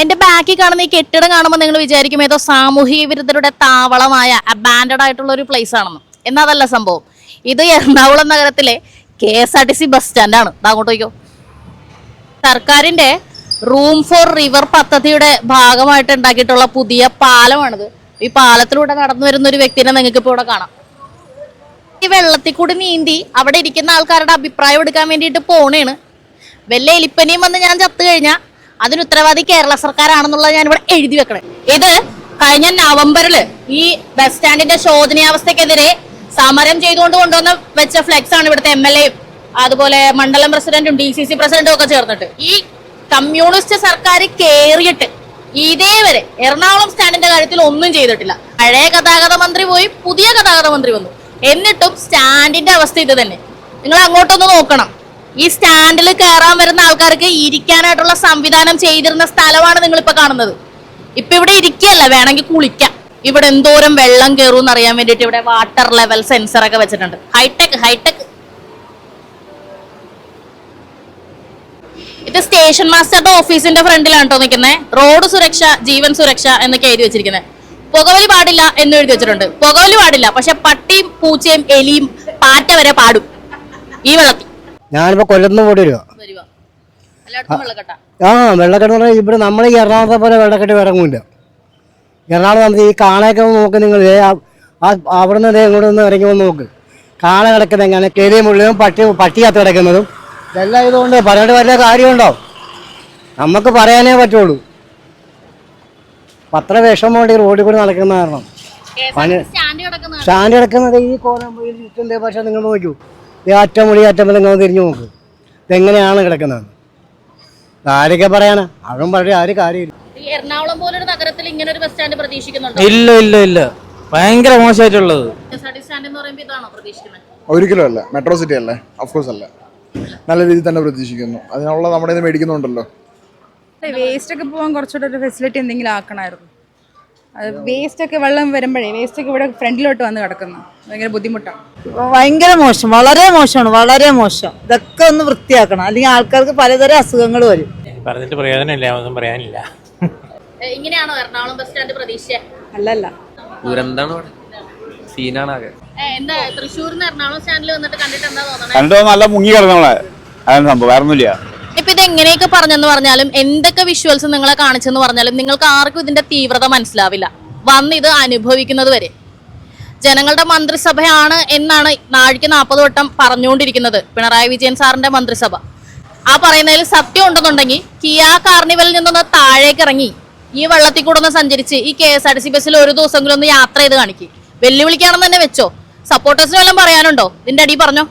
എന്റെ ബാക്കിൽ കാണുന്ന ഈ കെട്ടിടം കാണുമ്പോൾ നിങ്ങൾ വിചാരിക്കും ഏതോ സാമൂഹിക വിരുദ്ധരുടെ താവളമായ അബാൻഡഡ് ആയിട്ടുള്ള ഒരു പ്ലേസ് ആണെന്ന്. എന്നതല്ല സംഭവം. ഇത് എറണാകുളം നഗരത്തിലെ KSRTC ബസ് സ്റ്റാൻഡാണ്. അങ്ങോട്ട് നോക്കിയോ. സർക്കാരിന്റെ റൂം ഫോർ റിവർ പദ്ധതിയുടെ ഭാഗമായിട്ട് ഉണ്ടാക്കിയിട്ടുള്ള പുതിയ പാലമാണിത്. ഈ പാലത്തിലൂടെ നടന്നു വരുന്ന ഒരു വ്യക്തിനെ നിങ്ങൾക്ക് ഇപ്പോൾ ഇവിടെ കാണാം. ഈ വെള്ളത്തിൽ കൂടി നീന്തി അവിടെ ഇരിക്കുന്ന ആൾക്കാരുടെ അഭിപ്രായം എടുക്കാൻ വേണ്ടിയിട്ട് പോണേണ്. വല്ല എലിപ്പനിയും വന്ന് ഞാൻ ചത്തു കഴിഞ്ഞാൽ അതിന് ഉത്തരവാദി കേരള സർക്കാരാണെന്നുള്ളത് ഞാൻ ഇവിടെ എഴുതി വെക്കണേ. ഇത് കഴിഞ്ഞ നവംബറിൽ ഈ ബസ് സ്റ്റാൻഡിന്റെ ശോചനീയാവസ്ഥക്കെതിരെ സമരം ചെയ്തുകൊണ്ട് കൊണ്ടുവന്ന് വെച്ച ഫ്ലെക്സ് ആണ് ഇവിടുത്തെ MLA അതുപോലെ മണ്ഡലം പ്രസിഡന്റും DCC പ്രസിഡന്റും ഒക്കെ ചേർന്നിട്ട്. ഈ കമ്മ്യൂണിസ്റ്റ് സർക്കാർ കേറിയിട്ട് ഇതേവരെ എറണാകുളം സ്റ്റാൻഡിന്റെ കാര്യത്തിൽ ഒന്നും ചെയ്തിട്ടില്ല. പഴയ ഗതാഗത മന്ത്രി പോയി, പുതിയ ഗതാഗത മന്ത്രി വന്നു, എന്നിട്ടും സ്റ്റാൻഡിന്റെ അവസ്ഥ ഇത് തന്നെ. നിങ്ങൾ അങ്ങോട്ടൊന്ന് നോക്കണം. ഈ സ്റ്റാൻഡിൽ കയറാൻ വരുന്ന ആൾക്കാർക്ക് ഇരിക്കാനായിട്ടുള്ള സംവിധാനം ചെയ്തിരുന്ന സ്ഥലമാണ് നിങ്ങൾ ഇപ്പൊ കാണുന്നത്. ഇപ്പൊ ഇവിടെ ഇരിക്കുകയല്ല, വേണമെങ്കിൽ കുളിക്കാം. ഇവിടെ എന്തോരം വെള്ളം കയറും എന്ന് അറിയാൻ വേണ്ടിയിട്ട് ഇവിടെ വാട്ടർ ലെവൽ സെൻസർ ഒക്കെ വെച്ചിട്ടുണ്ട്. ഹൈടെക്. ഇത് സ്റ്റേഷൻ മാസ്റ്ററുടെ ഓഫീസിന്റെ ഫ്രണ്ടിലാണ് കേട്ടോ നിൽക്കുന്നത്. റോഡ് സുരക്ഷ, ജീവൻ സുരക്ഷ എന്നൊക്കെ എഴുതി വെച്ചിരിക്കുന്നത്. പുകവലി പാടില്ല എന്ന് എഴുതി വെച്ചിട്ടുണ്ട്. പുകവലി പാടില്ല, പക്ഷെ പട്ടിയും പൂച്ചയും എലിയും പാറ്റ വരെ പാടും ഈ വെള്ളത്തിൽ. ഞാനിപ്പോ കൊല്ലത്ത് പോയിട്ട് വരുവാ. വെള്ളക്കെട്ട് പറഞ്ഞാൽ ഇവിടെ നമ്മൾ ഈ എറണാകുളത്തെ പോലെ വെള്ളക്കെട്ട് ഇറങ്ങൂല. എറണാകുളം ഈ കാണയൊക്കെ നോക്ക് നിങ്ങൾ. അവിടെ നിന്ന് ഇങ്ങോട്ട് നിന്ന് ഇറങ്ങി നോക്ക്. കാണ കിടക്കുന്നത് എങ്ങനെ കെലിയും മുള്ളിയും പട്ടികത്ത് കിടക്കുന്നതും ഇതെല്ലാം ഇതുകൊണ്ട് പറഞ്ഞിട്ട് വലിയ കാര്യമുണ്ടോ? നമുക്ക് പറയാനേ പറ്റുള്ളൂ. പത്ര വിഷമം കൊണ്ട് ഈ റോഡിൽ കൂടി നടക്കുന്ന കാരണം സ്റ്റാൻഡ് കിടക്കുന്നത് ഈ കോലം പക്ഷെ നിങ്ങൾ നോക്കൂ. ഈ അറ്റം നിങ്ങൾ തിരിഞ്ഞു നോക്ക്. ഇതെങ്ങനെയാണ് കിടക്കുന്നത്? ആരൊക്കെ പറയാനാ? അതും വളരെ ആര് കാര്യമില്ല. എറണാകുളം പോലൊരു നഗരത്തിൽ ഇങ്ങനെ ഒരു ബസ് സ്റ്റാൻഡ് പ്രതീക്ഷിക്കുന്നുണ്ടോ? ഇല്ല ഭയങ്കര മോശമായിട്ടുള്ളത്. ഒരിക്കലും അല്ല. മെട്രോ സിറ്റി അല്ലേ? ഓഫ്കോഴ്സ് അല്ല. നല്ല രീതിയിൽ തന്നെ പ്രതീക്ഷിക്കുന്നു. അതിനുള്ള നമ്മുടെ മേടിക്കുന്നുണ്ടല്ലോ. വേസ്റ്റ് ഒക്കെ പോകാൻ കുറച്ചുകൂടെ ഒരു ഫെസിലിറ്റി എന്തെങ്കിലും ആക്കണമായിരുന്നു. അത് വേസ്റ്റ് ഒക്കെ വെള്ളം വരുമ്പോഴേ വേസ്റ്റ് ഒക്കെ ഇവിടെ ഫ്രണ്ടിലോട്ട് വന്ന് കിടക്കുന്നു. ഭയങ്കര ബുദ്ധിമുട്ടാണ്. ഭയങ്കര മോശം, വളരെ മോശമാണ്, വളരെ മോശം. ഇതൊക്കെ ഒന്ന് വൃത്തിയാക്കണം, അല്ലെങ്കിൽ ആൾക്കാർക്ക് പലതരം അസുഖങ്ങൾ വരും. പറഞ്ഞിട്ട് പ്രയോജനമില്ല, ഒന്നും പറയാനില്ല. ഇങ്ങനെയാണോ എറണാകുളം ബസ് സ്റ്റാൻഡ് പ്രതീക്ഷ? അല്ലല്ല, ദുരന്താണ്, സീനാണ്. എന്താ തൃശ്ശൂരിന്ന് എറണാകുളം സ്റ്റാൻഡിൽ വന്നിട്ട് കണ്ടിട്ട് എന്താ തോന്നുന്നത്? കണ്ടോ നല്ല മുങ്ങി കിടന്നോളെ. അതാണ് സംഭവം, വേറെ ഒന്നുമില്ല. ഇപ്പൊ ഇത് എങ്ങനെയൊക്കെ പറഞ്ഞെന്ന് പറഞ്ഞാലും എന്തൊക്കെ വിഷ്വൽസ് നിങ്ങളെ കാണിച്ചെന്ന് പറഞ്ഞാലും നിങ്ങൾക്ക് ആർക്കും ഇതിന്റെ തീവ്രത മനസ്സിലാവില്ല, വന്ന് ഇത് അനുഭവിക്കുന്നത് വരെ. ജനങ്ങളുടെ മന്ത്രിസഭയാണ് എന്നാണ് നാഴിക്ക് 40 വട്ടം പറഞ്ഞുകൊണ്ടിരിക്കുന്നത് പിണറായി വിജയൻ സാറിന്റെ മന്ത്രിസഭ. ആ പറയുന്നതിൽ സത്യം ഉണ്ടെന്നുണ്ടെങ്കിൽ കിയാ കാർണിവലിൽ നിന്നൊന്ന് താഴേക്ക് ഇറങ്ങി ഈ വെള്ളത്തിൽ കൂടെ ഒന്ന് സഞ്ചരിച്ച് ഈ KSRTC ബസ്സിൽ ഒരു ദിവസമെങ്കിലും ഒന്ന് യാത്ര ചെയ്ത് കാണിക്കും. വെല്ലുവിളിക്കാണെന്ന് തന്നെ വെച്ചോ. സപ്പോർട്ടേഴ്സിന് വല്ലതും പറയാനുണ്ടോ? ഇതിന്റെ അടി പറഞ്ഞോ.